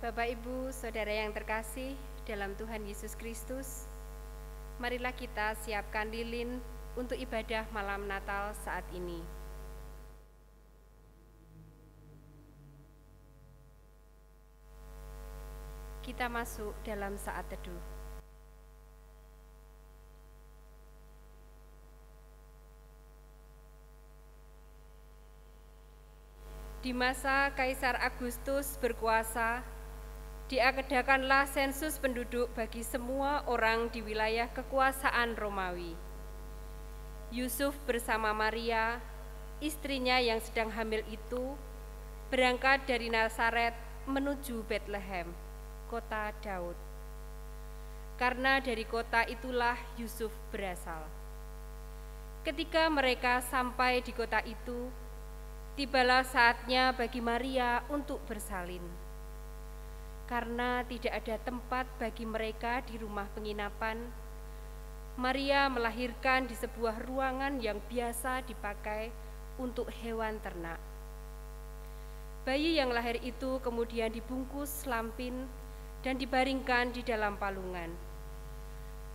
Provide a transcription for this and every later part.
Bapak, Ibu, Saudara yang terkasih dalam Tuhan Yesus Kristus, marilah kita siapkan lilin untuk ibadah malam Natal saat ini. Kita masuk dalam saat teduh. Di masa Kaisar Agustus berkuasa, diadakanlah sensus penduduk bagi semua orang di wilayah kekuasaan Romawi. Yusuf bersama Maria, istrinya yang sedang hamil itu, berangkat dari Nazaret menuju Betlehem, kota Daud. Karena dari kota itulah Yusuf berasal. Ketika mereka sampai di kota itu, tibalah saatnya bagi Maria untuk bersalin. Karena tidak ada tempat bagi mereka di rumah penginapan, Maria melahirkan di sebuah ruangan yang biasa dipakai untuk hewan ternak. Bayi yang lahir itu kemudian dibungkus lampin dan dibaringkan di dalam palungan.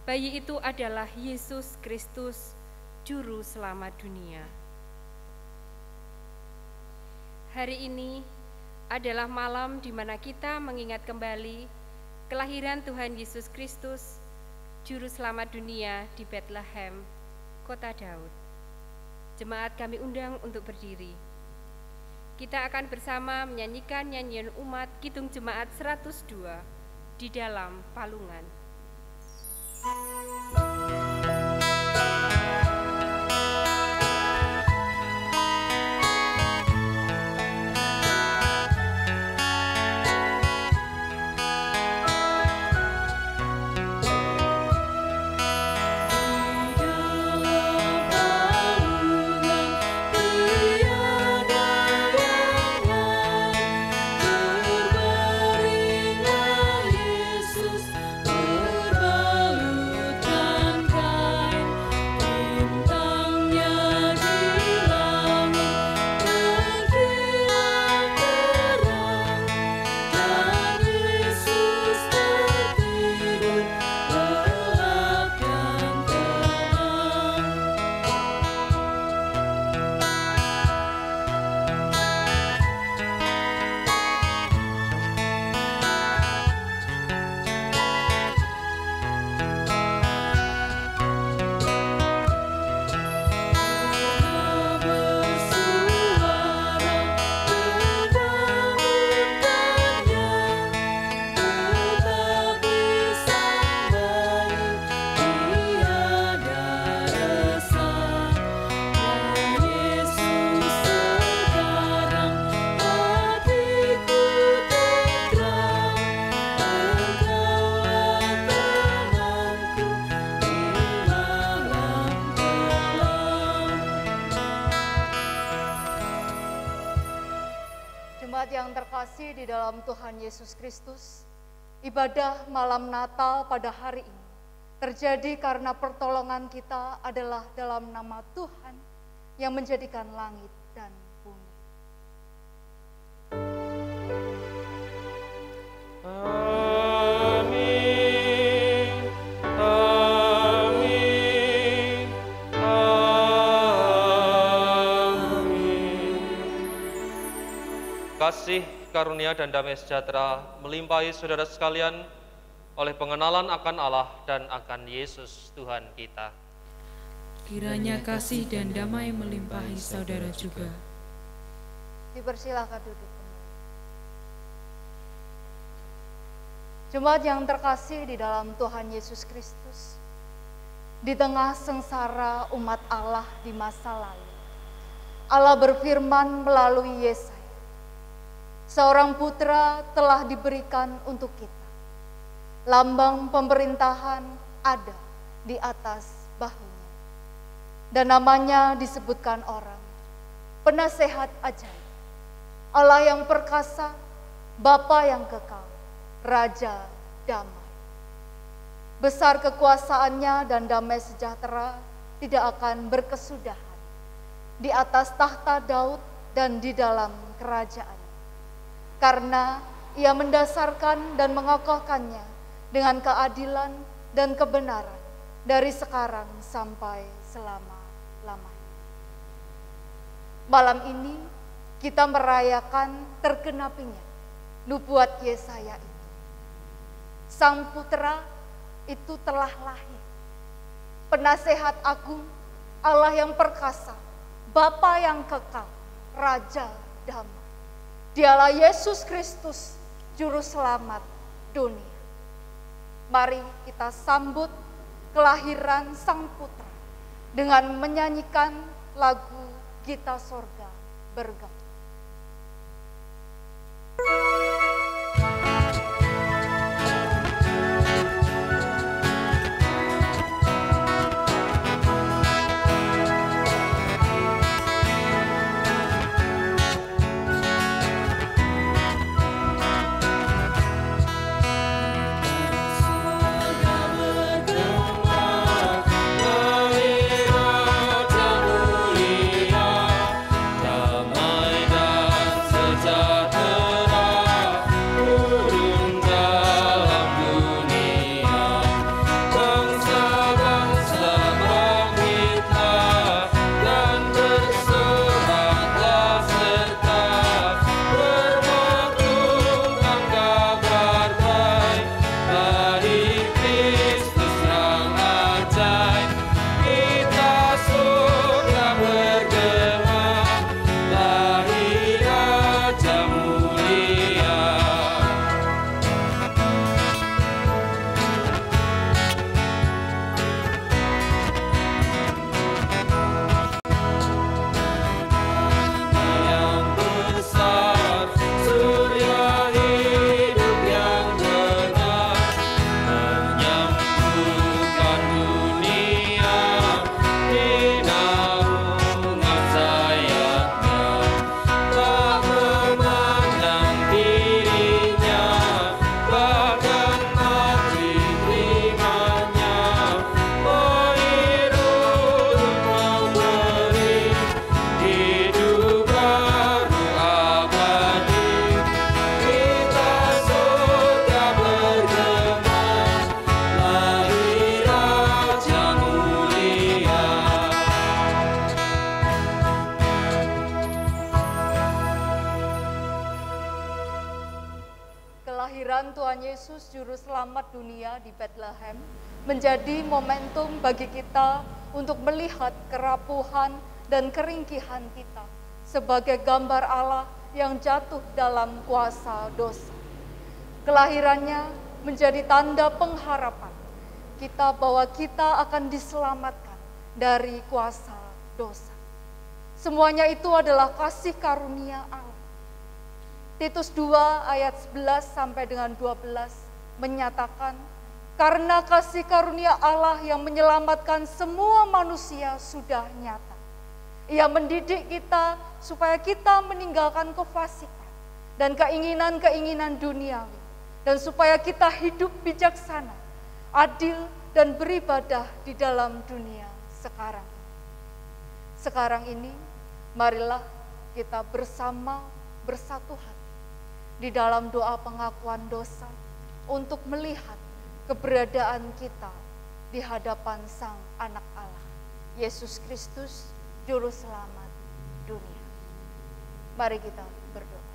Bayi itu adalah Yesus Kristus, Juru Selamat dunia. Hari ini adalah malam di mana kita mengingat kembali kelahiran Tuhan Yesus Kristus, Juru Selamat dunia di Betlehem, kota Daud. Jemaat kami undang untuk berdiri. Kita akan bersama menyanyikan nyanyian umat Kidung Jemaat 102 di dalam palungan. Di dalam Tuhan Yesus Kristus, ibadah malam Natal pada hari ini terjadi karena pertolongan kita adalah dalam nama Tuhan yang menjadikan langit dan bumi. Amin, amin, amin. Kasih, karunia dan damai sejahtera melimpahi saudara sekalian oleh pengenalan akan Allah dan akan Yesus Tuhan kita. Kiranya kasih dan damai melimpahi saudara juga. Dipersilakan duduk kembali. Jemaat yang terkasih di dalam Tuhan Yesus Kristus, di tengah sengsara umat Allah di masa lalu, Allah berfirman melalui Yesaya, seorang putra telah diberikan untuk kita. Lambang pemerintahan ada di atas bahunya. Dan namanya disebutkan orang, penasehat ajaib, Allah yang perkasa, Bapa yang kekal, Raja damai. Besar kekuasaannya dan damai sejahtera tidak akan berkesudahan di atas tahta Daud dan di dalam kerajaan. Karena Ia mendasarkan dan mengokohkannya dengan keadilan dan kebenaran dari sekarang sampai selama-lamanya. Malam ini kita merayakan tergenapinya nubuat Yesaya itu. Sang Putra itu telah lahir, penasehat agung, Allah yang perkasa, Bapa yang kekal, Raja damai. Dialah Yesus Kristus, Juru Selamat dunia. Mari kita sambut kelahiran Sang Putra dengan menyanyikan lagu Gita Sorga Bergema. Kelahiran Tuhan Yesus Juru Selamat dunia di Bethlehem menjadi momentum bagi kita untuk melihat kerapuhan dan keringkihan kita sebagai gambar Allah yang jatuh dalam kuasa dosa. Kelahirannya menjadi tanda pengharapan kita bahwa kita akan diselamatkan dari kuasa dosa. Semuanya itu adalah kasih karunia Allah. Titus 2 ayat 11 sampai dengan 12 menyatakan, karena kasih karunia Allah yang menyelamatkan semua manusia sudah nyata. Ia mendidik kita supaya kita meninggalkan kefasikan dan keinginan-keinginan duniawi, dan supaya kita hidup bijaksana, adil, dan beribadah di dalam dunia sekarang ini. Sekarang ini, marilah kita bersatu hati di dalam doa pengakuan dosa untuk melihat keberadaan kita di hadapan Sang Anak Allah, Yesus Kristus, Juru Selamat dunia. Mari kita berdoa.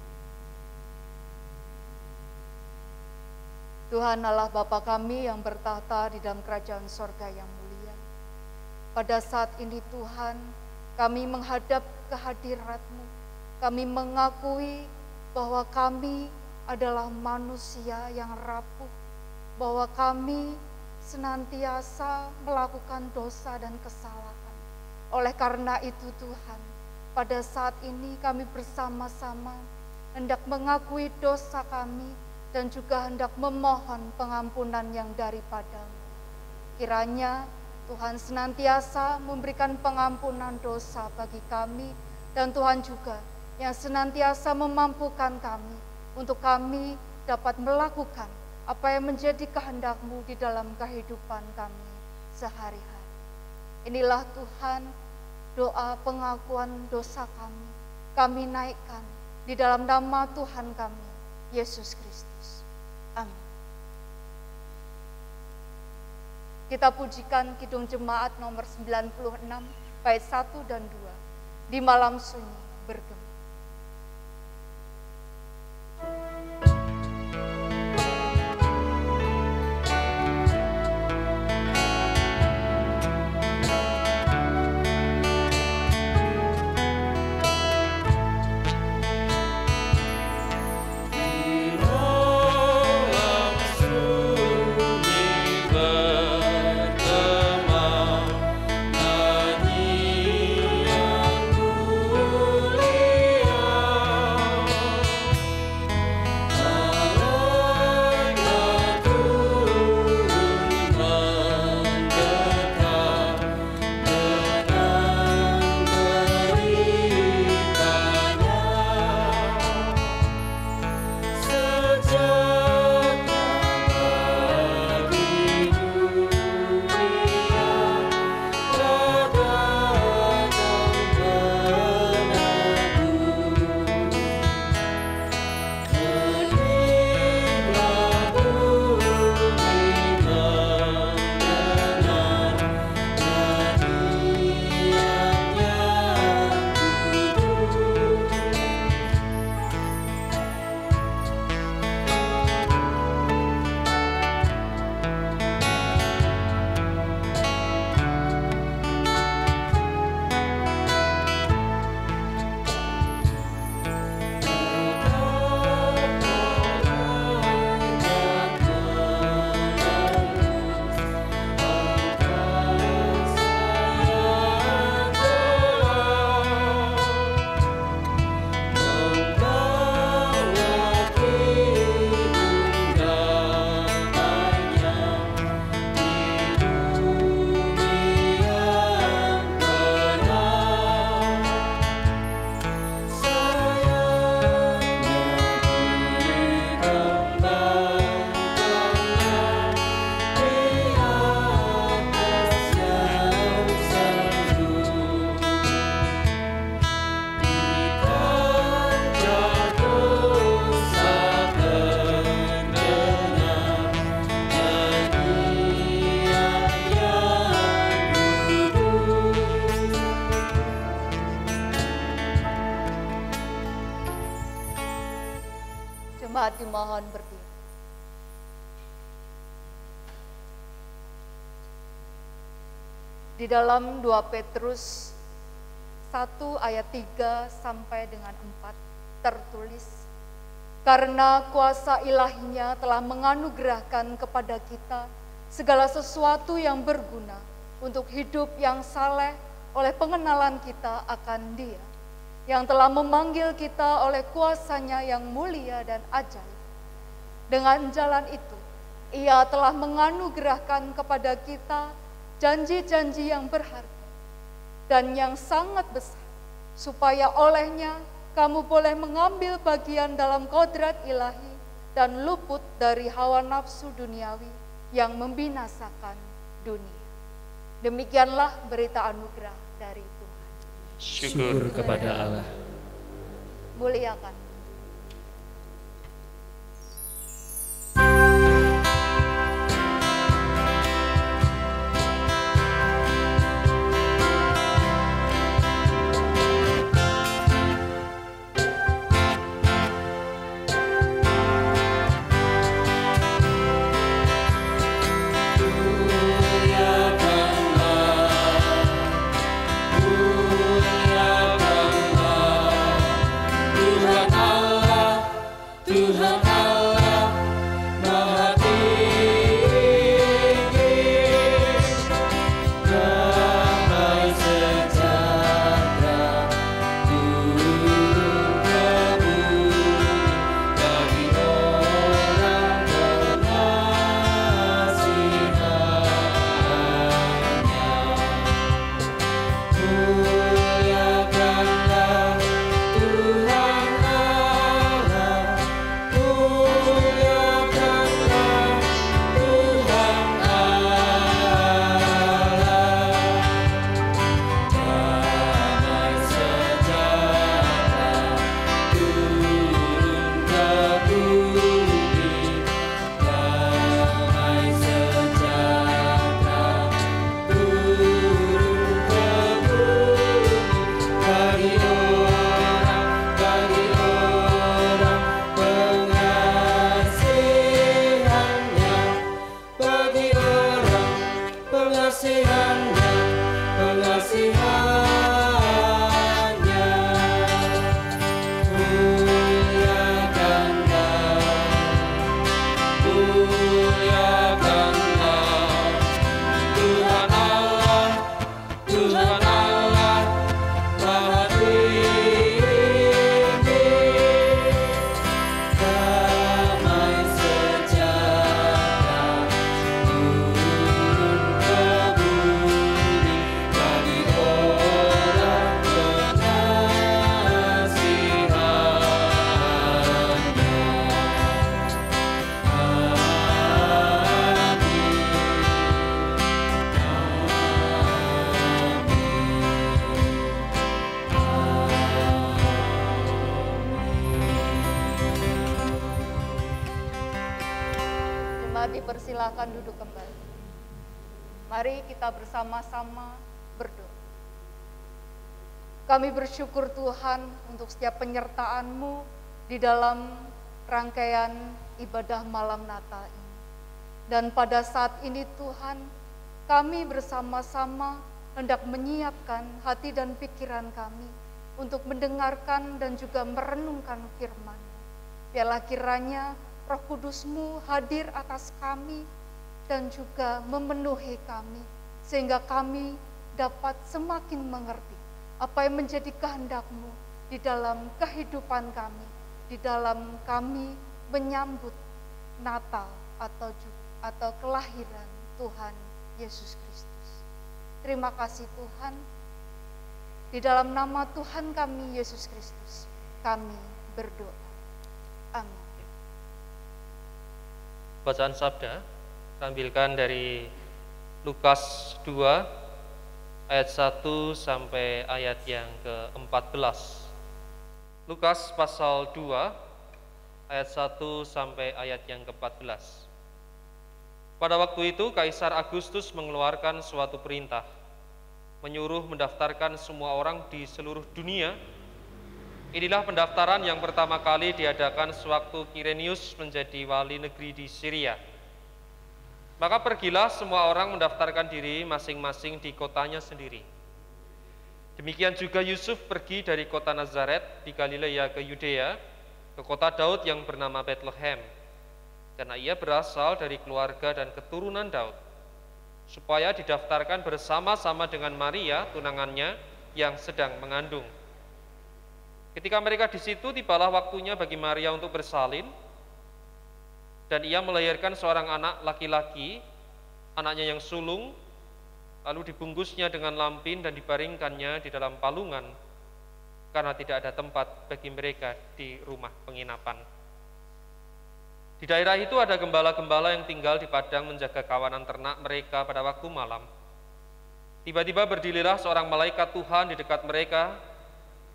Tuhan Allah Bapa kami yang bertahta di dalam kerajaan sorga yang mulia, pada saat ini Tuhan, kami menghadap kehadirat-Mu. Kami mengakui bahwa kami adalah manusia yang rapuh, bahwa kami senantiasa melakukan dosa dan kesalahan. Oleh karena itu Tuhan, pada saat ini kami bersama-sama hendak mengakui dosa kami dan juga hendak memohon pengampunan yang daripada-Mu. Kiranya Tuhan senantiasa memberikan pengampunan dosa bagi kami, dan Tuhan juga yang senantiasa memampukan kami untuk kami dapat melakukan apa yang menjadi kehendak-Mu di dalam kehidupan kami sehari-hari. Inilah Tuhan doa pengakuan dosa kami naikkan di dalam nama Tuhan kami, Yesus Kristus. Amin. Kita pujikan Kidung Jemaat nomor 96, bait 1 dan 2, di malam sunyi bergema. Jemaat dimohon berdiri. Di dalam 2 Petrus 1 ayat 3 sampai dengan 4 tertulis, karena kuasa ilahinya telah menganugerahkan kepada kita segala sesuatu yang berguna untuk hidup yang saleh oleh pengenalan kita akan Dia, yang telah memanggil kita oleh kuasa-Nya yang mulia dan ajaib. Dengan jalan itu, Ia telah menganugerahkan kepada kita janji-janji yang berharga dan yang sangat besar, supaya olehnya kamu boleh mengambil bagian dalam kodrat ilahi dan luput dari hawa nafsu duniawi yang membinasakan dunia. Demikianlah berita anugerah dari Tuhan. Syukur kepada Allah. Muliakan. Tuhan dipersilahkan duduk kembali. Mari kita bersama-sama berdoa. Kami bersyukur Tuhan untuk setiap penyertaan-Mu di dalam rangkaian ibadah malam Natal ini. Dan pada saat ini Tuhan, kami bersama-sama hendak menyiapkan hati dan pikiran kami untuk mendengarkan dan juga merenungkan firman-Mu. Biarlah kiranya Roh Kudus-Mu hadir atas kami dan juga memenuhi kami, sehingga kami dapat semakin mengerti apa yang menjadi kehendak-Mu di dalam kehidupan kami, di dalam kami menyambut Natal atau kelahiran Tuhan Yesus Kristus. Terima kasih Tuhan, di dalam nama Tuhan kami Yesus Kristus, kami berdoa. Amin. Bacaan sabda tampilkan dari Lukas 2 ayat 1 sampai ayat yang ke-14. Lukas pasal 2 ayat 1 sampai ayat yang ke-14. Pada waktu itu Kaisar Agustus mengeluarkan suatu perintah, menyuruh mendaftarkan semua orang di seluruh dunia. Inilah pendaftaran yang pertama kali diadakan sewaktu Kirenius menjadi wali negeri di Syria. Maka pergilah semua orang mendaftarkan diri masing-masing di kotanya sendiri. Demikian juga Yusuf pergi dari kota Nazaret di Galilea ke Yudea, ke kota Daud yang bernama Bethlehem, karena ia berasal dari keluarga dan keturunan Daud, supaya didaftarkan bersama-sama dengan Maria, tunangannya, yang sedang mengandung. Ketika mereka di situ, tibalah waktunya bagi Maria untuk bersalin, dan ia melahirkan seorang anak laki-laki, anaknya yang sulung, lalu dibungkusnya dengan lampin dan dibaringkannya di dalam palungan, karena tidak ada tempat bagi mereka di rumah penginapan. Di daerah itu ada gembala-gembala yang tinggal di padang menjaga kawanan ternak mereka pada waktu malam. Tiba-tiba berdirilah seorang malaikat Tuhan di dekat mereka,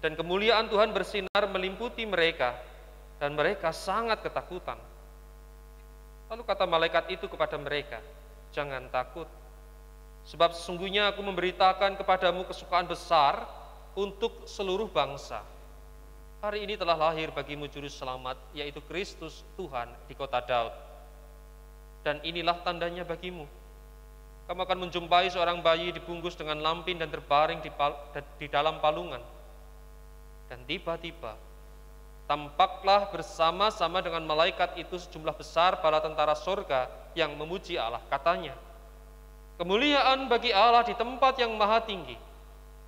dan kemuliaan Tuhan bersinar melimputi mereka, dan mereka sangat ketakutan. Lalu kata malaikat itu kepada mereka, "Jangan takut, sebab sesungguhnya aku memberitakan kepadamu kesukaan besar untuk seluruh bangsa. Hari ini telah lahir bagimu juru selamat, yaitu Kristus Tuhan di kota Daud. Dan inilah tandanya bagimu. Kamu akan menjumpai seorang bayi dibungkus dengan lampin dan terbaring di dalam palungan. Dan tiba-tiba tampaklah bersama-sama dengan malaikat itu sejumlah besar bala tentara sorga yang memuji Allah. Katanya, kemuliaan bagi Allah di tempat yang maha tinggi,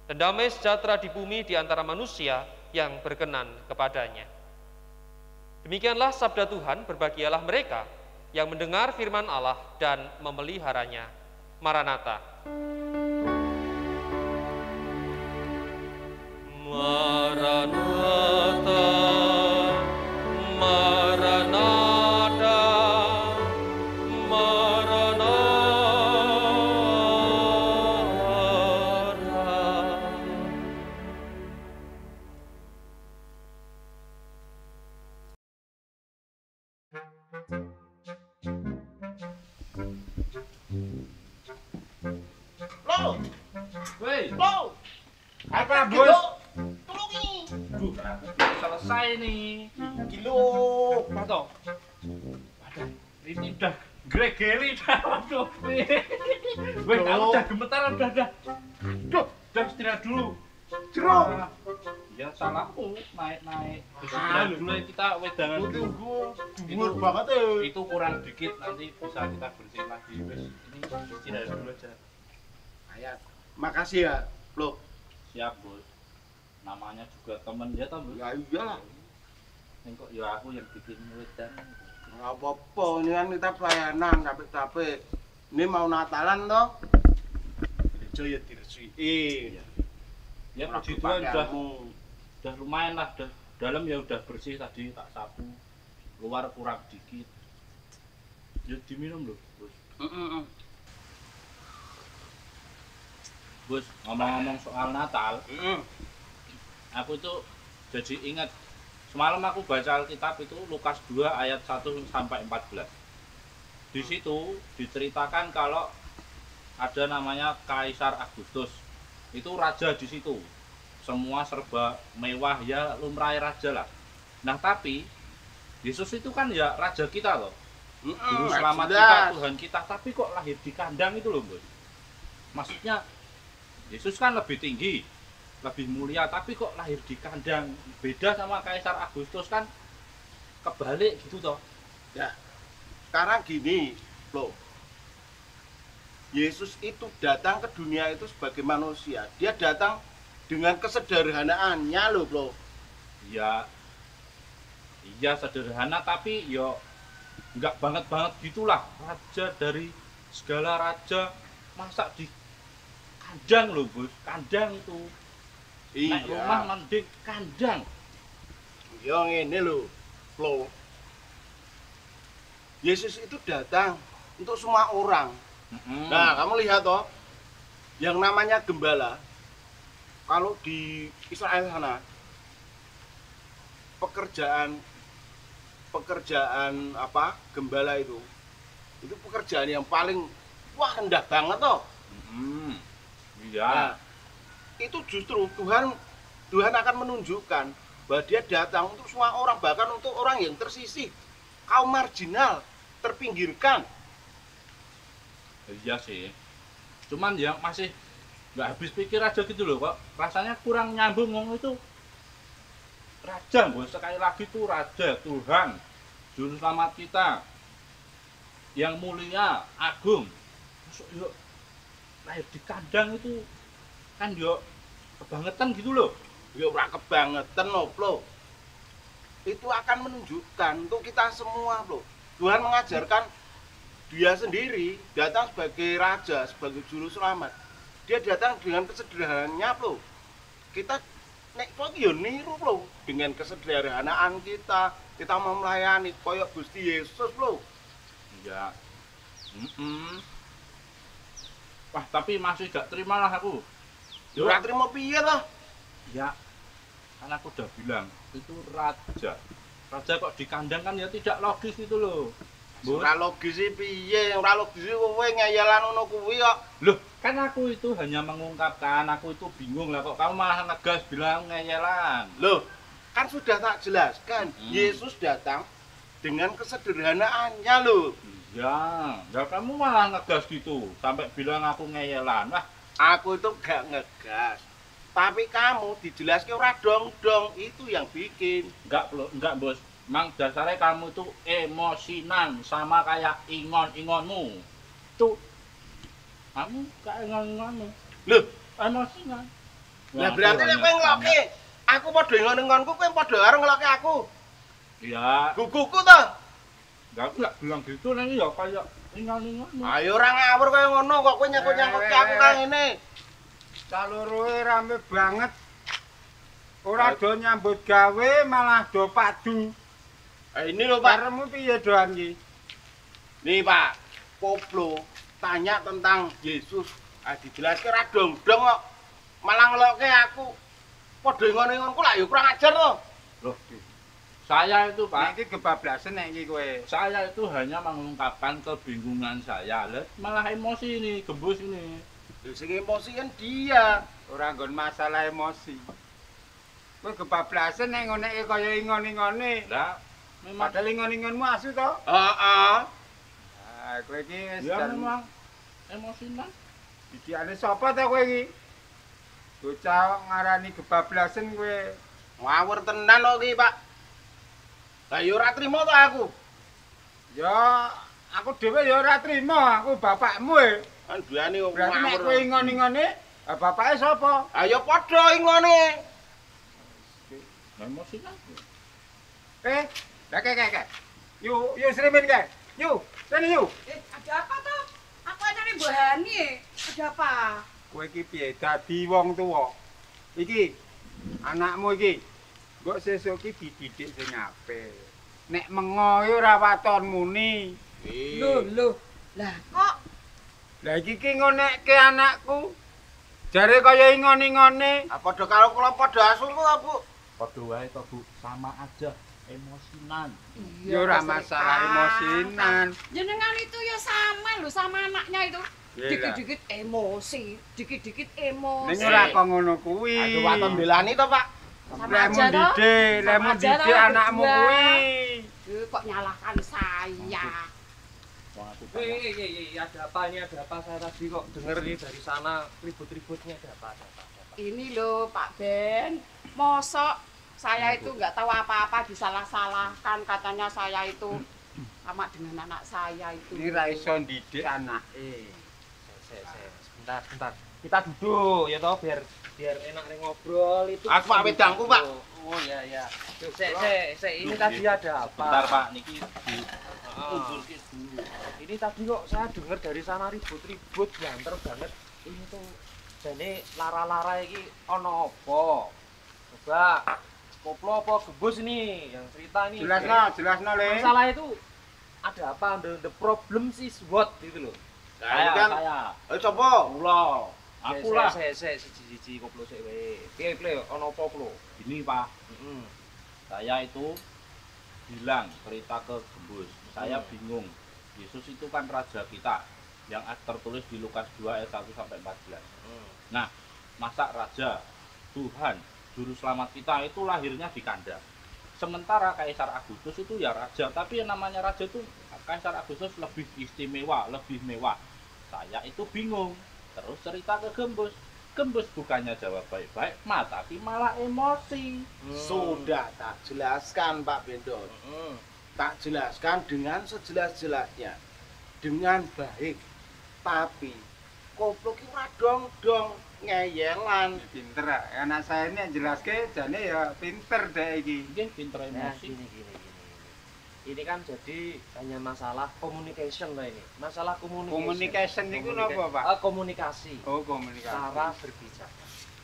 dan damai sejahtera di bumi di antara manusia yang berkenan kepadanya." Demikianlah sabda Tuhan. Berbahagialah mereka yang mendengar firman Allah dan memeliharanya. Maranatha. Maranatha, Maranatha, Maranatha. Lo, Woi, lo, apa bos? tolong ini, Duh, selesai nih. kilo, Patok. Waduh, ini udah gregeli dah. Waduh. Woi, aku udah gemetar udah. Duh, udah istirahat dulu. jeruk, Ya salahku naik. Istirahat dulu kita wedangan lu dulu. tunggu, dhuwur banget ya. Itu kurang dikit, nanti bisa kita bersihin lagi. Wes, ini istirahat dulu aja. Ayat, makasih ya, lo. Siap, Bos. Namanya juga temen ya, Bos. Ya iyalah, Ini kok ya aku yang bikin wedangan. nggak apa-apa, ini kan kita pelayanan, capek-capek. Ini mau Natalan toh? Gereja ya diresiki. Ya Ora puji Tuhan berpakaianmu. udah lumayan lah, dalam ya udah bersih tadi, tak sapu, luar kurang dikit. Ya diminum loh, Bos. Bos, ngomong-ngomong soal Natal, aku itu jadi ingat semalam aku baca Alkitab itu Lukas 2 ayat 1 sampai 14. di situ diceritakan kalau ada namanya Kaisar Agustus. Itu raja di situ. Semua serba mewah, ya lumrah raja lah. Nah, tapi Yesus itu kan ya raja kita loh. Juru selamat kita, Tuhan kita, tapi kok lahir di kandang itu loh, Bos. Maksudnya Yesus kan lebih tinggi, lebih mulia, tapi kok lahir di kandang. Beda sama Kaisar Agustus kan kebalik gitu toh. Ya, sekarang gini loh, Yesus itu datang ke dunia itu sebagai manusia. Dia datang dengan kesederhanaannya loh, bro. Iya, iya sederhana, tapi yo nggak banget gitulah. Raja dari segala raja, masa di kandang loh, Bos. Kandang itu. Iya. Naik rumah mending kandang. Yang ini loh, bro. Yesus itu datang untuk semua orang. Nah, kamu lihat toh, yang namanya gembala, kalau di Israel sana, pekerjaan apa gembala itu pekerjaan yang paling rendah banget toh. Iya. Nah, itu justru Tuhan akan menunjukkan bahwa Dia datang untuk semua orang, bahkan untuk orang yang tersisih, kaum marginal, terpinggirkan. Iya sih. Cuman ya masih nggak habis pikir aja gitu loh, kok rasanya kurang nyambung ngomong itu. Raja, Bos, sekali lagi tuh raja, Tuhan, juru selamat kita, yang mulia, agung. Masuk yuk lahir di kandang itu kan yuk kebangetan gitu loh. Ya ora kebangetan loh. Itu akan menunjukkan untuk kita semua loh. Tuhan mengajarkan Dia sendiri datang sebagai raja, sebagai juru selamat. Dia datang dengan kesederhanaannya loh. Kita nek kok yo niru loh dengan kesederhanaan kita mau melayani koyok Gusti Yesus loh. Iya. Wah, tapi masih gak terima lah aku. Yo ora trimo piye toh? Ya, kan aku udah bilang itu raja. Raja kok di kandang kan ya tidak logis itu loh. Ora logis sih piye? Ora logis kowe ngeyelan ngono kuwi kok. Loh, kan aku itu hanya mengungkapkan, aku itu bingung lah kok kamu malah ngegas bilang ngeyelan. Loh, kan sudah tak jelaskan. Yesus datang dengan kesederhanaannya loh. Iya, ya kamu malah ngegas gitu, sampai bilang aku ngeyelan. Wah, aku itu gak ngegas. Tapi kamu dijelaskan ora dong, itu yang bikin. Enggak, Bos. Mang dasarnya kamu tuh emosinan sama kayak ingon-ingonmu. Tuh, kamu kayak ingon-ingonmu. Loh, emosinan. lah berarti nek kowe ngelokke, aku padha ingon-ingonku, kowe padha karo ngelokke aku. Iya. Guguku to. Enggak bilang gitu nanti ya kayak ingon-ingonmu. Ayo ora ngawur kaya ngono kok kowe nyangkut-nyangkut aku kang ngene. Caloroe rame banget. Ora do nyambut gawe malah do padu. Ini loh Pak. Karemu piye doan iki? Nih Pak, koplo tanya tentang Yesus. Dijelaskan ora dong-dong kok. Malah ngelokke aku. Padha ingon-ingonku lak ya kurang ajar to. Loh, saya itu Pak, Iki kebablasan nek iki kowe. saya itu hanya mengungkapkan kebingungan saya. Lihat malah emosi ini, gembus ini. Sing emosi kan dia. Ora nggon masalah emosi. Kowe kebablasan nek ngoneke kaya ingon-ingone. Lah, memang Padahal ingon-ingonmu asu to. Heeh. Ah, kowe iki wis ya dan memang emosinan. didikane sapa to kowe iki? Bocah ngarani kebablasan kowe. Ngawur tenan kok iki, Pak. Lah ya ora trimo to aku. Ya aku dhewe ya ora trima, aku bapakmu e. Kan duane kok Berarti nek ngawur. kowe ingon-ingone, bapake sapa? Ayo padha ingone. Emosinan. Kek. Yuk Srimin kek. Yuk, sini yuk. Ada apa toh? Aku aja nih Bu Hani. Ada apa? Kowe iki piye dadi wong tuwa? Iki anakmu iki. Mbok sesuk iki dididik sing apik. Nek mengo yo ora waton muni. Loh. Lah kok Lah iki ki ngonekke anakku. Jare kaya ingon-ingone. Padha karo kula padha asul kok, Bu. Padha wae to, Bu, sama aja. emosinan. Ya ora masalah emosinan. Jenengan itu ya sama lho sama anaknya itu. Iya, Dikit-dikit emosi, dikit-dikit emosi. Ning ora kok ngono kuwi. Aduh, waton belani to, Pak. Sama Lemu aja toh. didik, Sama lemu aja didik toh, anakmu berdua. kuwi. Kok nyalahkan saya? Wong aku Ada apa ini? Ada apa? Saya tadi kok denger nih dari sana ribut-ributnya. Ada apa? Ini loh Pak Ben, mosok saya itu nggak tahu apa-apa disalah-salahkan, katanya saya itu sama dengan anak saya itu. Ini ra iso ndidik anake. Sebentar. Kita duduk ya toh biar enak ngobrol itu. Aku Pak wedangku, Pak. Oh iya. Ini tadi ada apa? Bentar Pak, niki Ini tadi kok saya dengar dari sana ribut-ribut banter banget. Ini tuh jane lara-lara iki ana apa? Coba koplo apa gebus ini yang cerita ini. Jelasno Le. Masalah itu ada apa? The problem is what gitu loh. saya. Sapa? Kula. Aku lah. Siji koplo sik wae. Piye ana apa koplo? Gini Pak, saya itu bilang cerita ke Gembus, saya bingung. Yesus itu kan raja kita yang tertulis di Lukas 2 ayat 1 sampai 14. Nah, masa raja Tuhan juru selamat kita itu lahirnya di kandang. Sementara Kaisar Agustus itu ya raja, tapi yang namanya raja itu Kaisar Agustus lebih istimewa, lebih mewah. Saya itu bingung. Terus cerita ke Gembus. Gembus bukannya jawab baik-baik, tapi malah emosi. Sudah tak jelaskan Pak Bendot. Tak jelaskan dengan sejelas-jelasnya. Dengan baik. Tapi koplo ki ora dong ngeyelan. Pinter anak saya ini yang jelaske jane ya pinter dek iki. Nggih, pinter emosi. Gini. Ini kan jadi hanya masalah communication lah ini. Masalah Communication niku napa, Pak? Komunikasi. Oh, komunikasi. Cara berbicara.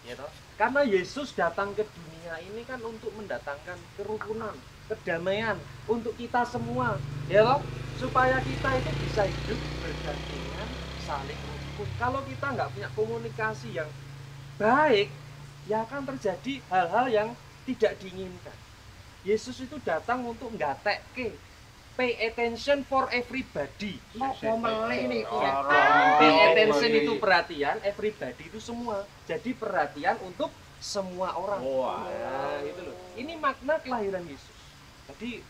Ya toh? Karena Yesus datang ke dunia ini kan untuk mendatangkan kerukunan, kedamaian untuk kita semua. Ya toh? Supaya kita itu bisa hidup berdampingan, saling rukun. Kalau kita nggak punya komunikasi yang baik, ya akan terjadi hal-hal yang tidak diinginkan. Yesus itu datang untuk nggatekke, pay attention for everybody. Mau meleh nih Pay attention itu perhatian, everybody itu semua. Jadi perhatian untuk semua orang. Nah, gitu loh. Ini makna kelahiran Yesus. Jadi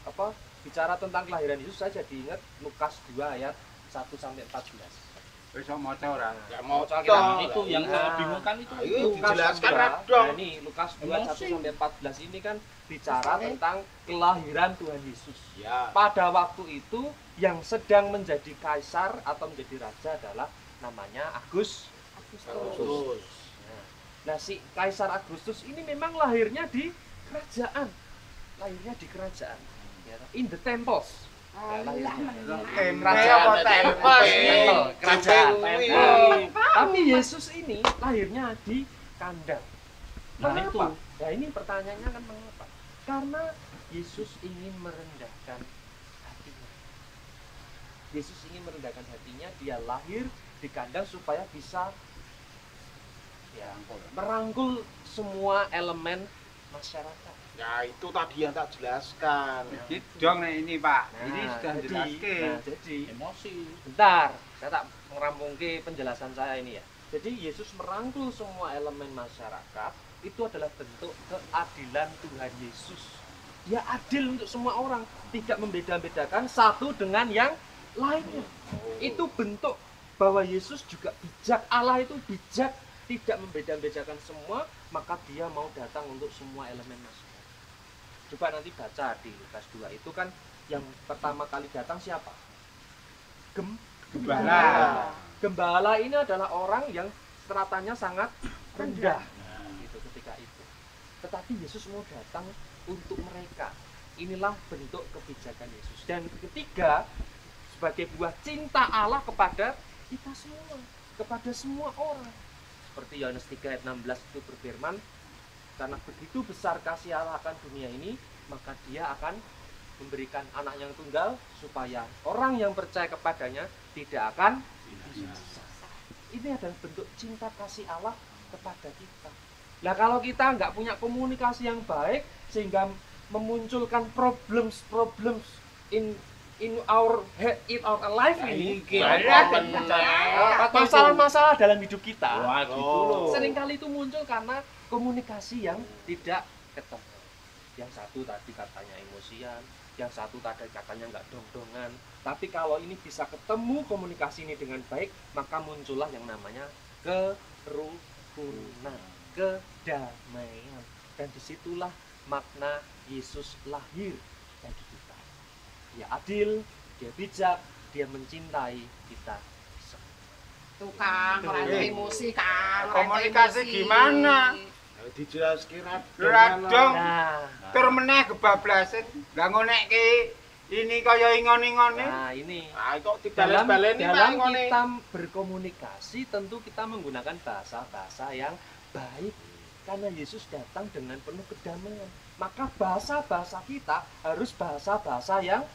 apa? Bicara tentang kelahiran Yesus saya jadi ingat Lukas 2 ayat 1 sampai 14. Wis maca ora? Ya mau Itu yang saya bingung kan itu. Ayo Lukas dijelaskan 2, dong. nah ini Lukas 2 1 sampai 14 ini kan bicara tentang kelahiran Tuhan Yesus. Ya. Pada waktu itu yang sedang menjadi kaisar atau menjadi raja adalah namanya Agustus. Nah, si Kaisar Agustus ini memang lahirnya di kerajaan. Lahirnya di kerajaan. In the temples. Kerajaan. Tapi Yesus ini lahirnya di kandang. Mengapa? Nah ini pertanyaannya kan mengapa? Karena Yesus ingin merendahkan hatinya. Yesus ingin merendahkan hatinya, dia lahir di kandang supaya bisa ya, merangkul semua elemen masyarakat. Ya itu tadi yang tak jelaskan. Iki dong ini, Pak. Nah, Ini sudah jelaske. jadi Emosi. bentar, saya tak merampungke penjelasan saya ini ya. Jadi Yesus merangkul semua elemen masyarakat, itu adalah bentuk keadilan Tuhan Yesus. Dia adil untuk semua orang, tidak membeda-bedakan satu dengan yang lainnya. Itu bentuk bahwa Yesus juga bijak, Allah itu bijak, tidak membeda-bedakan semua, maka dia mau datang untuk semua elemen masyarakat. Coba nanti baca di Lukas 2 itu kan yang pertama kali datang siapa? Gembala. Gembala ini adalah orang yang stratanya sangat rendah gitu ketika itu. Tetapi Yesus mau datang untuk mereka. Inilah bentuk kebijakan Yesus. Dan ketiga, sebagai buah cinta Allah kepada kita semua, kepada semua orang. Seperti Yohanes 3 ayat 16 itu berfirman, karena begitu besar kasih Allah akan dunia ini, maka dia akan memberikan anak yang tunggal supaya orang yang percaya kepadanya tidak akan binasa. Ini adalah bentuk cinta kasih Allah kepada kita. Nah kalau kita nggak punya komunikasi yang baik sehingga memunculkan problems in our life ini. Masalah-masalah dalam hidup kita. Wah, gitu loh. Seringkali itu muncul karena komunikasi yang tidak ketemu. Yang satu tadi katanya emosian, yang satu tadi katanya nggak dong-dongan. Tapi kalau ini bisa ketemu komunikasi ini dengan baik, maka muncullah yang namanya kerukunan, kedamaian. Dan disitulah makna Yesus lahir bagi kita. Dia adil, dia bijak, dia mencintai kita semua. Tuh Kang, ora ada emosi Kang. Komunikasi gimana? Dijelaskan Radong. Tur meneh kebablasan. Lah ngonekke ini kaya ingon-ingone. Nah, ini. kok Dalam dibales-baleni kita berkomunikasi tentu kita menggunakan bahasa-bahasa yang baik. Karena Yesus datang dengan penuh kedamaian. Maka bahasa-bahasa kita harus bahasa-bahasa yang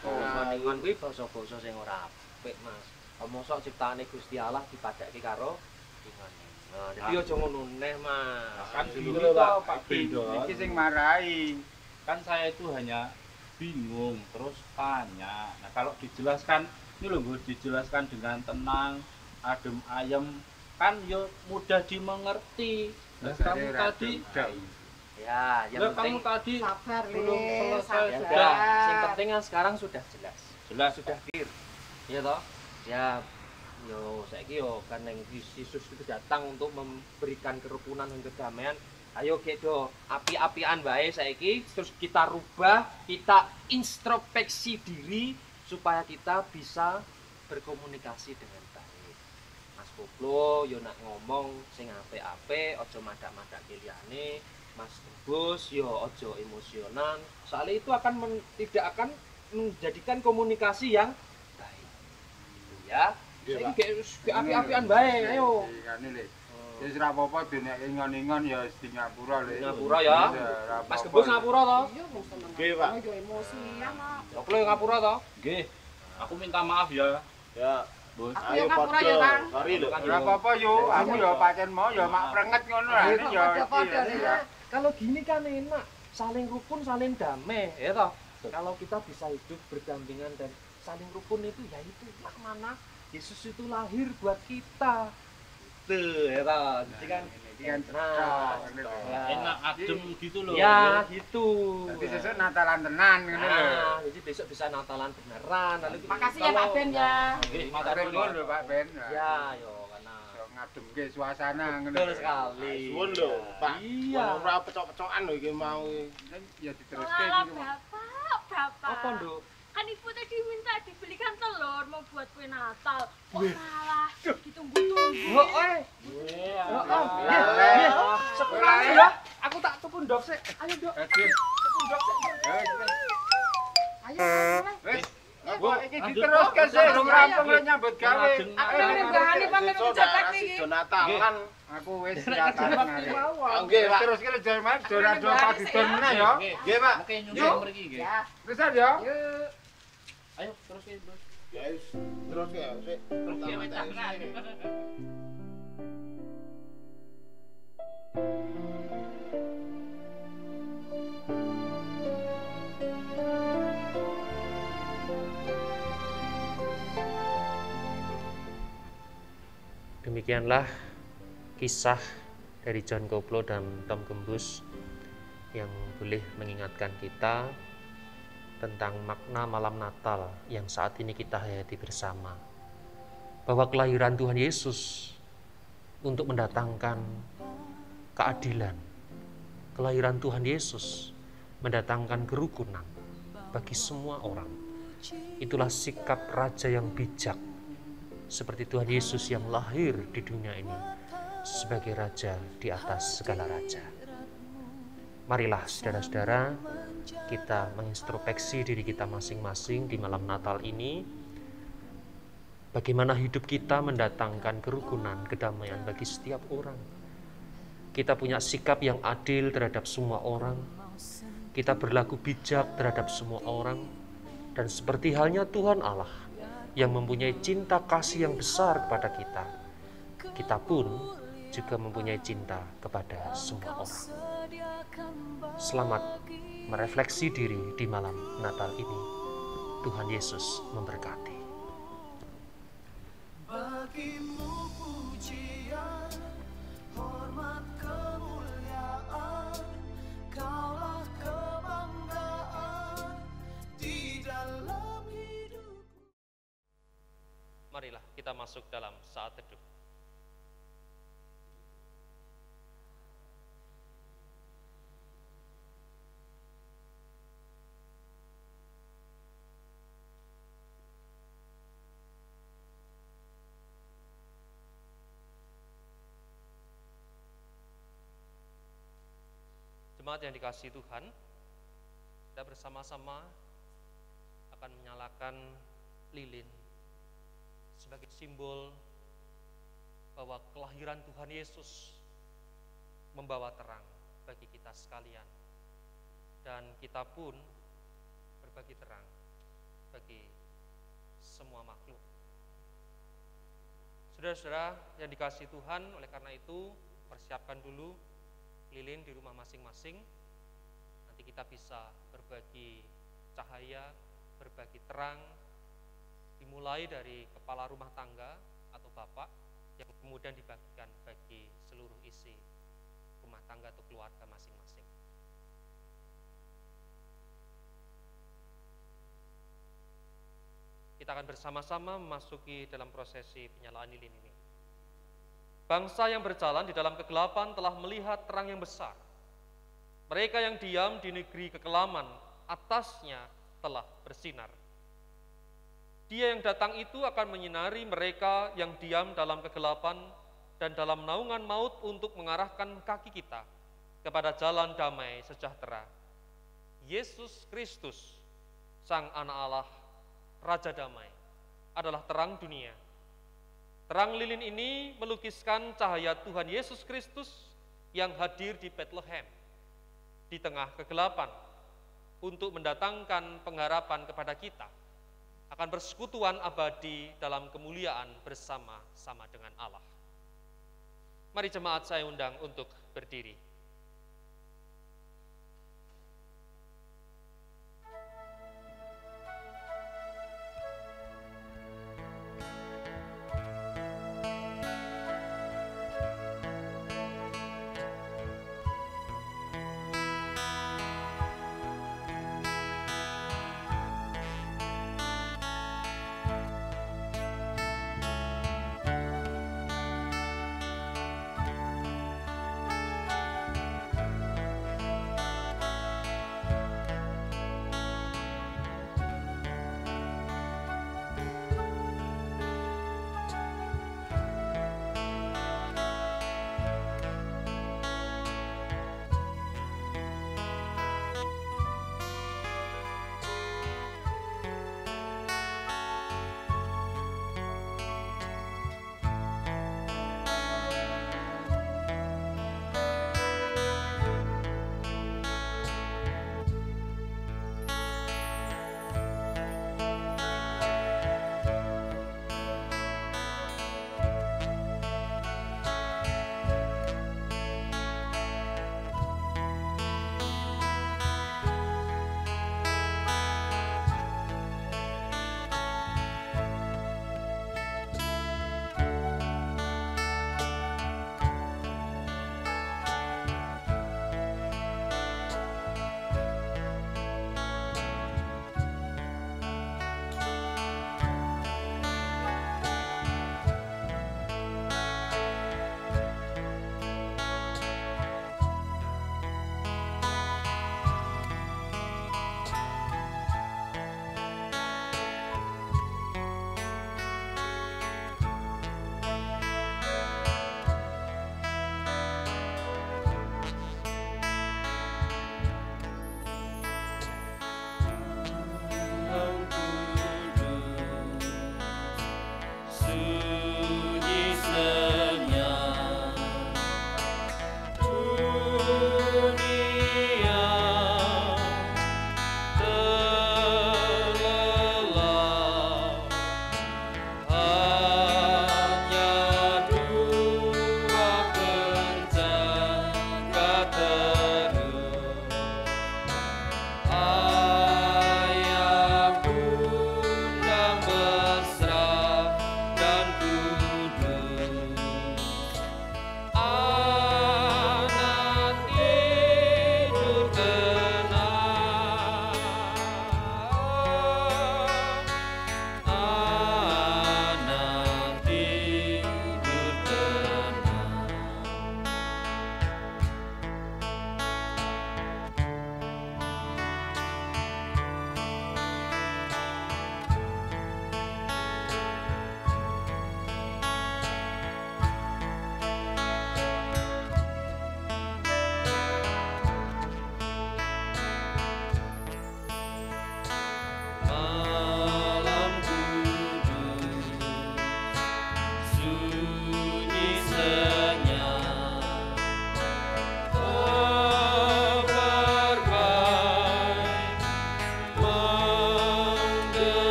baik. Ingon kuwi basa-basa sing ora apik, Mas. Mosok ciptaane Gusti Allah dipadhake karo ingon. Nah, jadi aja ngono neh, Mas. Kan dulu dulu Pak Bendo iki sing marahi. Kan saya itu hanya bingung terus tanya. Nah, kalau dijelaskan ini loh, dijelaskan dengan tenang, adem ayem, kan yo mudah dimengerti. Nah, kamu tadi ya, yang penting kamu tadi sabar belum selesai ya sudah. udah, yang penting kan sekarang sudah jelas. Jelas Sudah clear. Iya toh? Ya, yo saiki yo kan yang Yesus itu datang untuk memberikan kerukunan dan kedamaian. Ayo gitu, api-apian bae saiki terus kita rubah, kita introspeksi diri supaya kita bisa berkomunikasi dengan baik. Mas Koplo yo nak ngomong sing apik-apik, aja madak-madak liyane. Mas Bos yo aja emosionan. Soalnya itu tidak akan menjadikan komunikasi yang baik. Gitu ya. Saiki api-apian bae, ayo. Wis ra apa-apa denek ingon-ingon ya di ngapura lho. Ngapura ya. Mas Gembus ngapura to? Iya, wong seneng. Nggih, Pak. Yo emosian kok. Koplo ngapura to? Nggih. Aku minta maaf ya. Ya, Bos. Aku yo ngapura ya, Kang. Sorry lho. Ora apa-apa yo, aku yo pancen mau yo mak prenget ngono lah ini yo. Kalau gini kan enak, saling rukun, saling damai, ya toh. Kalau kita bisa hidup berdampingan dan saling rukun itu ya itu makna Yesus itu lahir buat kita. Tuh, ya toh. Jadi kan Enak adem gitu loh. Ya, gitu. Jadi sesuk Natalan tenan ngono lho. Nah, jadi besok bisa Natalan beneran. Lalu Makasih ya Pak Ben ya. Nggih, Matur nuwun lho Pak Ben. Ya, yo karena ngademke suasana ngono. betul sekali. Suwun lho, Pak. Iya. Ora pecok-pecokan lho iki mau. Ya diteruske Malah iki. Bapak. Apa, Nduk? Kan ibu tadi minta dibelikan telur mau buat kue Natal. Kok malah ditunggu-tunggu. Sekarang ya, aku tak tepun dok sik. Ayo dok. Tepun dok sik. Ayo. Wis. Iki diteruske sik rung rampung lho nyambut gawe. Aku nembahani pamit ucapan iki. Jonatan. Aku wis siaran arek. Nggih, Pak. Terus kira jaman dora-dora padidon meneh ya. Nggih, Pak. Oke, nyusul mriki nggih. Ya. Pisan ya. Yuk. Ayo terus ke, Bos. Ya wis, terus ya, sik. Demikianlah kisah dari John Koplo dan Tom Gembus yang boleh mengingatkan kita tentang makna malam Natal yang saat ini kita hayati bersama. Bahwa kelahiran Tuhan Yesus untuk mendatangkan keadilan. Kelahiran Tuhan Yesus mendatangkan kerukunan bagi semua orang. Itulah sikap raja yang bijak. Seperti Tuhan Yesus yang lahir di dunia ini sebagai raja di atas segala raja. Marilah saudara-saudara, kita mengintrospeksi diri kita masing-masing di malam Natal ini. Bagaimana hidup kita mendatangkan kerukunan, kedamaian bagi setiap orang. Kita punya sikap yang adil terhadap semua orang. Kita berlaku bijak terhadap semua orang. Dan seperti halnya Tuhan Allah yang mempunyai cinta kasih yang besar kepada kita, kita pun juga mempunyai cinta kepada semua orang. Selamat merefleksi diri di malam Natal ini. Tuhan Yesus memberkati. Bagimu pujian, hormat, kemuliaan, Kaulah kebanggaan di dalam hidupku. Marilah kita masuk dalam saat teduh. Jemaat yang dikasihi Tuhan, kita bersama-sama akan menyalakan lilin sebagai simbol bahwa kelahiran Tuhan Yesus membawa terang bagi kita sekalian, dan kita pun berbagi terang bagi semua makhluk. Saudara-saudara yang dikasihi Tuhan, oleh karena itu persiapkan dulu lilin di rumah masing-masing. Nanti kita bisa berbagi cahaya, berbagi terang, dimulai dari kepala rumah tangga atau bapak, yang kemudian dibagikan bagi seluruh isi rumah tangga atau keluarga masing-masing. Kita akan bersama-sama memasuki dalam prosesi penyalaan lilin ini. Bangsa yang berjalan di dalam kegelapan telah melihat terang yang besar. Mereka yang diam di negeri kekelaman, atasnya telah bersinar. Dia yang datang itu akan menyinari mereka yang diam dalam kegelapan dan dalam naungan maut untuk mengarahkan kaki kita kepada jalan damai sejahtera. Yesus Kristus, Sang Anak Allah, Raja Damai, adalah terang dunia. Terang lilin ini melukiskan cahaya Tuhan Yesus Kristus yang hadir di Bethlehem, di tengah kegelapan, untuk mendatangkan pengharapan kepada kita akan persekutuan abadi dalam kemuliaan bersama-sama dengan Allah. Mari jemaat saya undang untuk berdiri.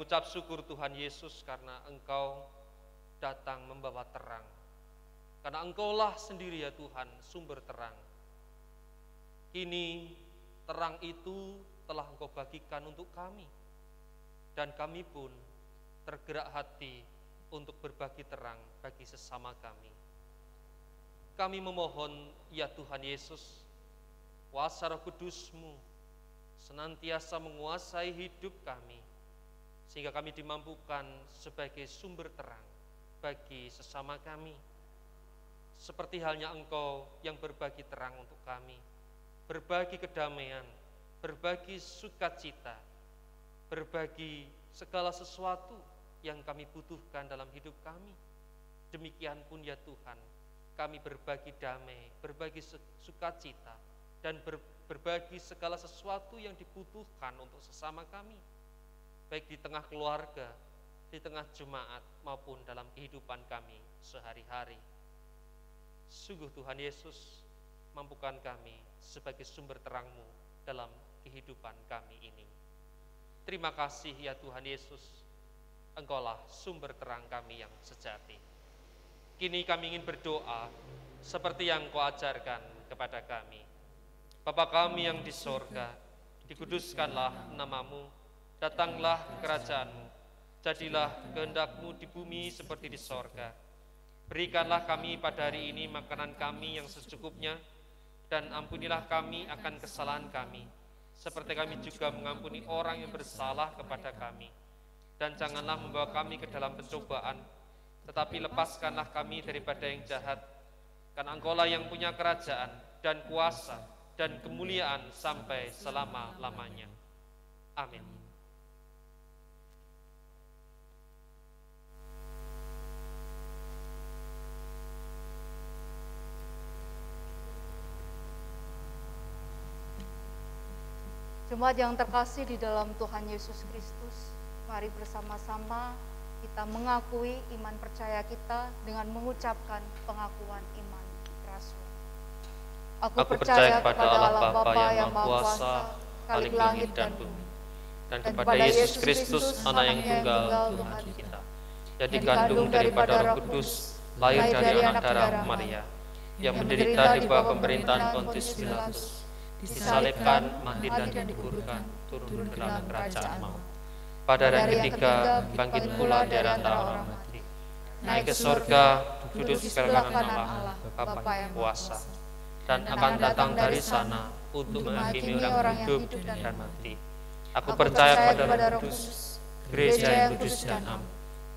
mengucap syukur Tuhan Yesus karena Engkau datang membawa terang. Karena Engkaulah sendiri ya Tuhan sumber terang. Kini terang itu telah Engkau bagikan untuk kami. Dan kami pun tergerak hati untuk berbagi terang bagi sesama kami. Kami memohon ya Tuhan Yesus, kuasa Roh Kudus-Mu senantiasa menguasai hidup kami, sehingga kami dimampukan sebagai sumber terang bagi sesama kami. Seperti halnya Engkau yang berbagi terang untuk kami, berbagi kedamaian, berbagi sukacita, berbagi segala sesuatu yang kami butuhkan dalam hidup kami. Demikian pun ya Tuhan, kami berbagi damai, berbagi sukacita, dan berbagi segala sesuatu yang dibutuhkan untuk sesama kami, baik di tengah keluarga, di tengah jemaat, maupun dalam kehidupan kami sehari-hari. Sungguh Tuhan Yesus, mampukan kami sebagai sumber terang-Mu dalam kehidupan kami ini. Terima kasih ya Tuhan Yesus, Engkaulah sumber terang kami yang sejati. Kini kami ingin berdoa seperti yang Kau ajarkan kepada kami. Bapa kami yang di sorga, dikuduskanlah nama-Mu, datanglah kerajaan-Mu, jadilah kehendak-Mu di bumi seperti di sorga. Berikanlah kami pada hari ini makanan kami yang secukupnya, dan ampunilah kami akan kesalahan kami, seperti kami juga mengampuni orang yang bersalah kepada kami. Dan janganlah membawa kami ke dalam pencobaan, tetapi lepaskanlah kami daripada yang jahat, karena Engkaulah yang punya kerajaan dan kuasa dan kemuliaan sampai selama-lamanya. Amin. Jemaat yang terkasih di dalam Tuhan Yesus Kristus, mari bersama-sama kita mengakui iman percaya kita dengan mengucapkan pengakuan iman rasul. Aku percaya kepada Allah Bapa yang Maha Kuasa, Khalik langit dan bumi, dan kepada Yesus Kristus, Anak yang tunggal Tuhan kita, yang dikandung daripada Roh Kudus, lahir dari anak darah Maria, yang menderita di bawah pemerintahan Pontius Pilatus, disalibkan, mati dan dikuburkan, turun ke dalam kerajaan maut. Pada hari ketiga, bangkit pula dari antara orang mati, naik ke sorga, duduk di sebelah kanan Allah, Bapa yang kuasa, dan akan datang dari sana untuk menghakimi orang hidup dan mati. Aku percaya kepada Roh Kudus, gereja yang kudus dan am,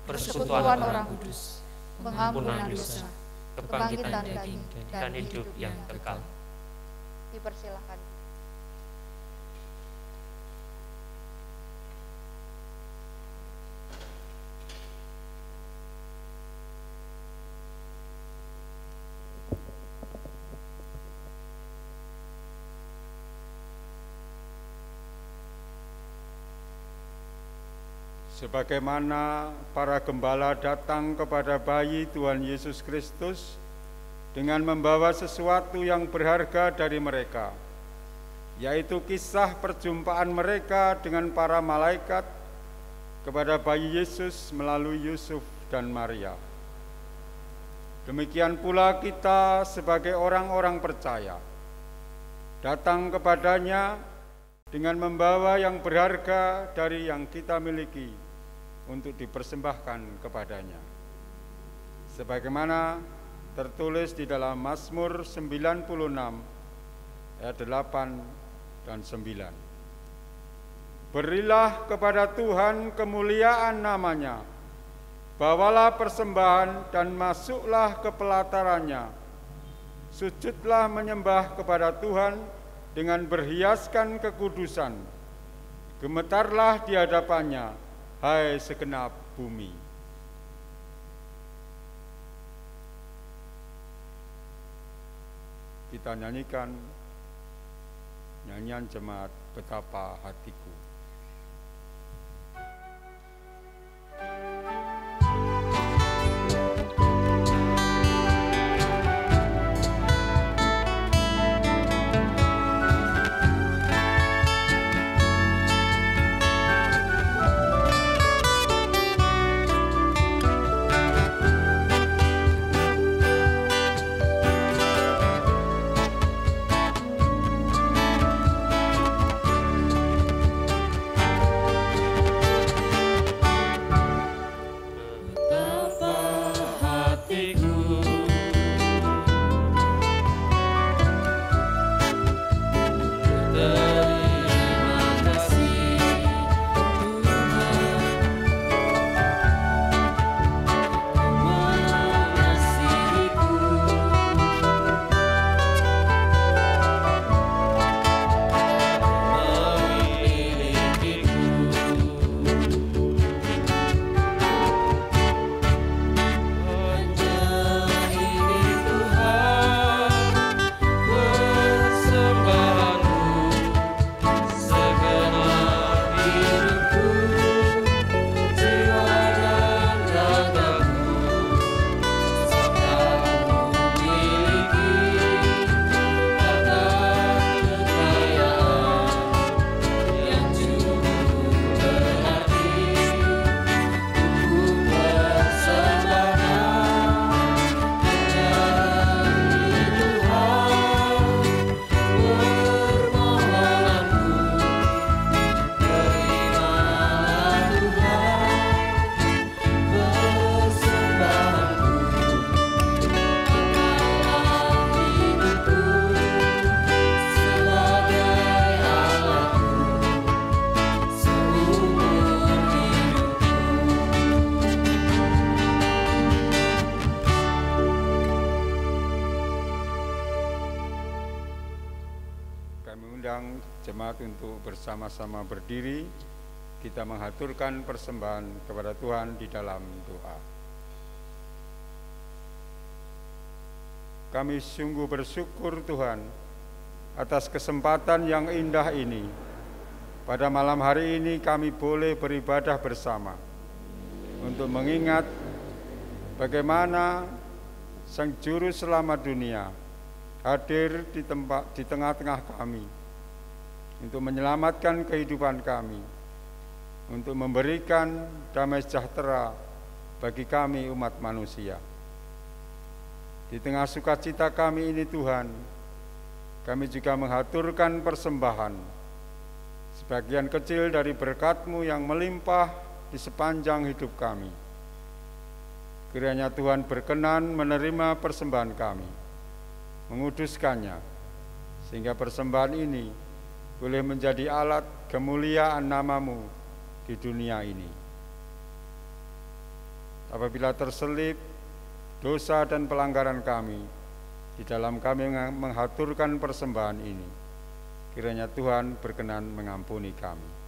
persekutuan orang kudus, pengampunan dosa, kebangkitan daging, dan hidup yang kekal. Dipersilakan. Sebagaimana para gembala datang kepada bayi Tuhan Yesus Kristus dengan membawa sesuatu yang berharga dari mereka, yaitu kisah perjumpaan mereka dengan para malaikat kepada bayi Yesus melalui Yusuf dan Maria. Demikian pula kita sebagai orang-orang percaya datang kepadanya dengan membawa yang berharga dari yang kita miliki untuk dipersembahkan kepadanya. Sebagaimana tertulis di dalam Mazmur 96 ayat 8 dan 9. Berilah kepada Tuhan kemuliaan namanya, bawalah persembahan dan masuklah ke pelatarannya. Sujudlah menyembah kepada Tuhan dengan berhiaskan kekudusan. Gemetarlah di hadapannya, hai segenap bumi. Kita nyanyikan nyanyian jemaat Betapa Hatiku. mengundang jemaat untuk bersama-sama berdiri. Kita menghaturkan persembahan kepada Tuhan di dalam doa. Kami sungguh bersyukur Tuhan atas kesempatan yang indah ini. Pada malam hari ini kami boleh beribadah bersama untuk mengingat bagaimana Sang Juru Selamat dunia hadir di tengah-tengah kami untuk menyelamatkan kehidupan kami, untuk memberikan damai sejahtera bagi kami umat manusia. Di tengah sukacita kami ini Tuhan, kami juga menghaturkan persembahan, sebagian kecil dari berkat-Mu yang melimpah di sepanjang hidup kami. Kiranya Tuhan berkenan menerima persembahan kami, menguduskannya, sehingga persembahan ini boleh menjadi alat kemuliaan nama-Mu di dunia ini. Apabila terselip dosa dan pelanggaran kami di dalam kami menghaturkan persembahan ini, kiranya Tuhan berkenan mengampuni kami.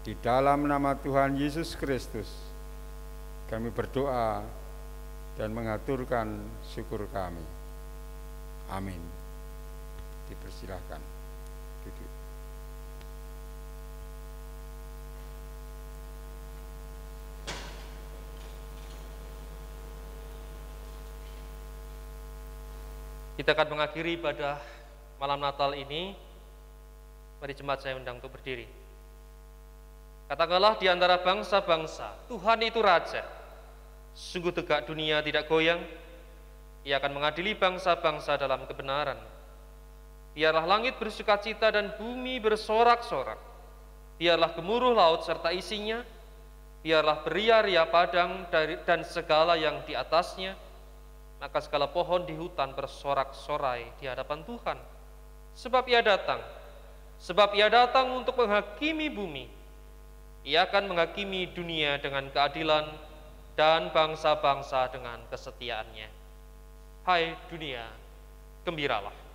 Di dalam nama Tuhan Yesus Kristus kami berdoa dan mengaturkan syukur kami. Amin. Dipersilahkan duduk. Kita akan mengakhiri ibadah malam Natal ini. Mari jemaat saya undang untuk berdiri. Katakanlah di antara bangsa-bangsa, Tuhan itu Raja. Sungguh tegak dunia tidak goyang. Ia akan mengadili bangsa-bangsa dalam kebenaran. Biarlah langit bersukacita dan bumi bersorak-sorak. Biarlah gemuruh laut serta isinya. Biarlah beria-ria padang dan segala yang di atasnya. Maka segala pohon di hutan bersorak-sorai di hadapan Tuhan. Sebab ia datang untuk menghakimi bumi. Ia akan menghakimi dunia dengan keadilan dan bangsa-bangsa dengan kesetiaannya. Hai dunia, gembiralah.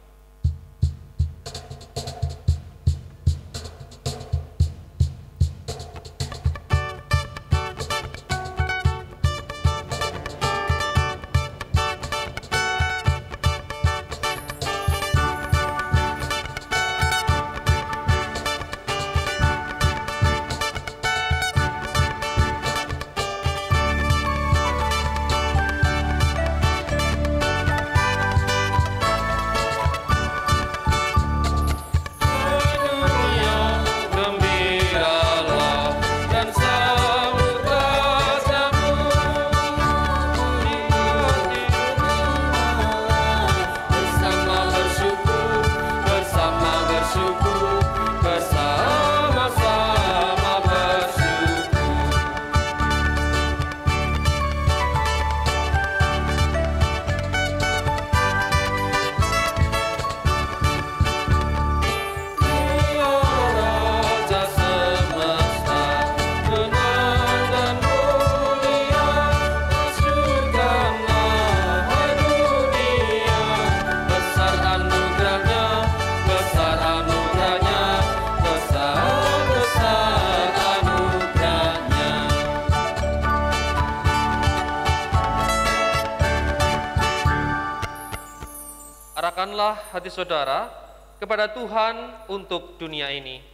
Arahkanlah hati saudara kepada Tuhan untuk dunia ini.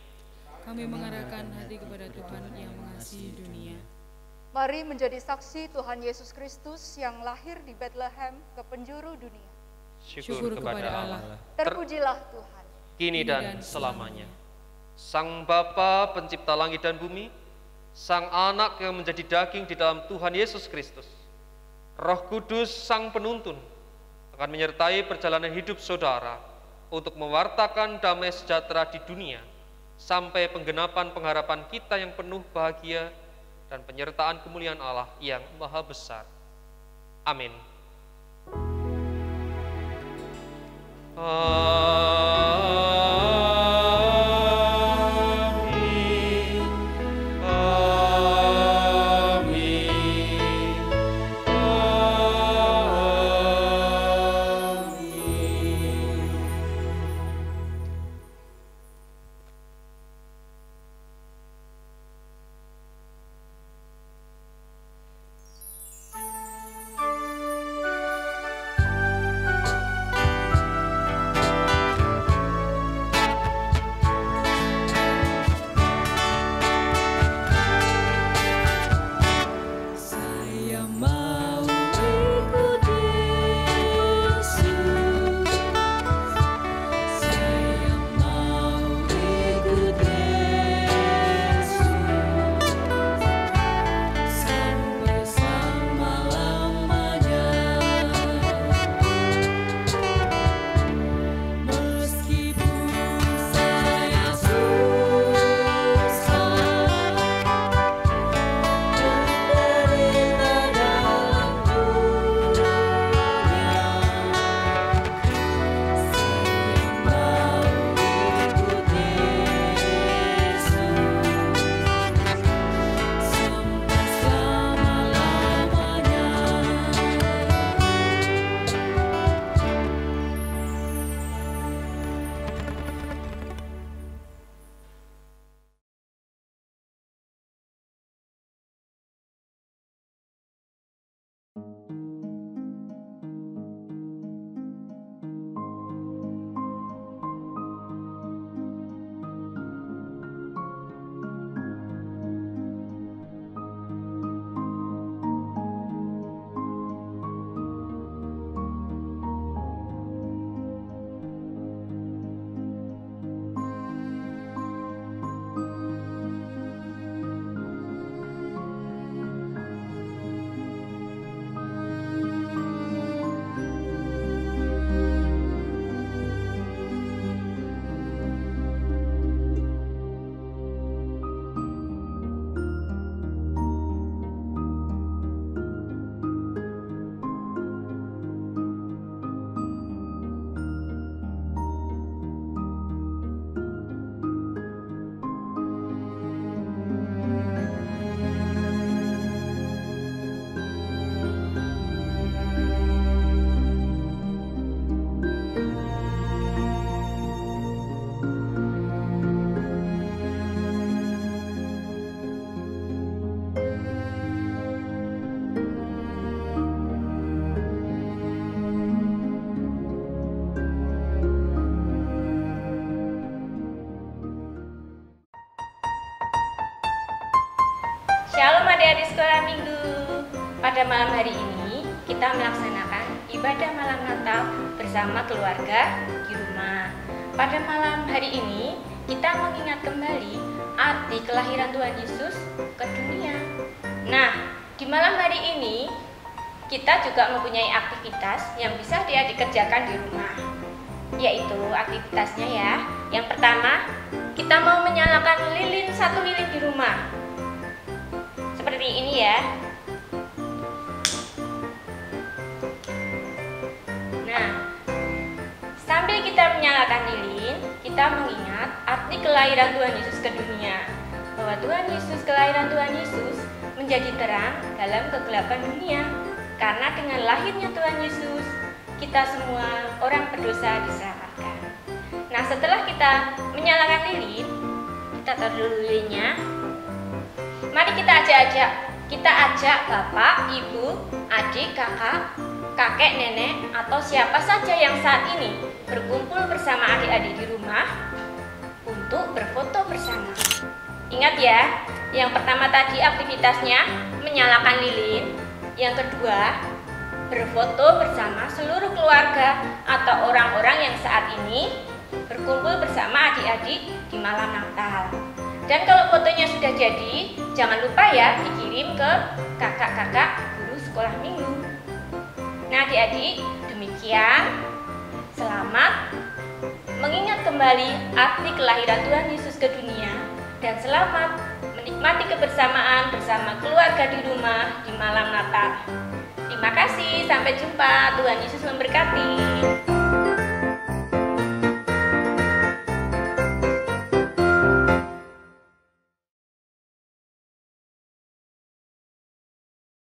Kami mengarahkan hati kepada Tuhan yang mengasihi dunia. Mari menjadi saksi Tuhan Yesus Kristus yang lahir di Bethlehem ke penjuru dunia. Syukur kepada Allah. Terpujilah Tuhan. Kini dan selamanya. Sang Bapa pencipta langit dan bumi, Sang Anak yang menjadi daging di dalam Tuhan Yesus Kristus, Roh Kudus Sang Penuntun, akan menyertai perjalanan hidup saudara untuk mewartakan damai sejahtera di dunia sampai penggenapan pengharapan kita yang penuh bahagia dan penyertaan kemuliaan Allah yang maha besar. Amin. pada malam hari ini kita melaksanakan ibadah malam Natal bersama keluarga di rumah. Pada malam hari ini kita mengingat kembali arti kelahiran Tuhan Yesus ke dunia. Nah, di malam hari ini kita juga mempunyai aktivitas yang bisa adik-adik kerjakan di rumah, yaitu aktivitasnya ya. Yang pertama, kita mau menyalakan lilin, 1 lilin di rumah. Seperti ini ya. Nah, sambil kita menyalakan lilin, kita mengingat arti kelahiran Tuhan Yesus ke dunia. Bahwa Tuhan Yesus, kelahiran Tuhan Yesus menjadi terang dalam kegelapan dunia. Karena dengan lahirnya Tuhan Yesus, kita semua orang berdosa diselamatkan. Nah, setelah kita menyalakan lilin, kita taruh dulu lilinnya. Mari kita ajak bapak, ibu, adik, kakak, kakek, nenek, atau siapa saja yang saat ini berkumpul bersama adik-adik di rumah untuk berfoto bersama. Ingat ya, yang pertama tadi aktivitasnya menyalakan lilin. Yang kedua, berfoto bersama seluruh keluarga atau orang-orang yang saat ini berkumpul bersama adik-adik di malam Natal. Dan kalau fotonya sudah jadi, jangan lupa ya dikirim ke kakak-kakak guru sekolah minggu. Nah adik-adik, demikian. Selamat mengingat kembali arti kelahiran Tuhan Yesus ke dunia. Dan selamat menikmati kebersamaan bersama keluarga di rumah di malam Natal. Terima kasih, sampai jumpa. Tuhan Yesus memberkati.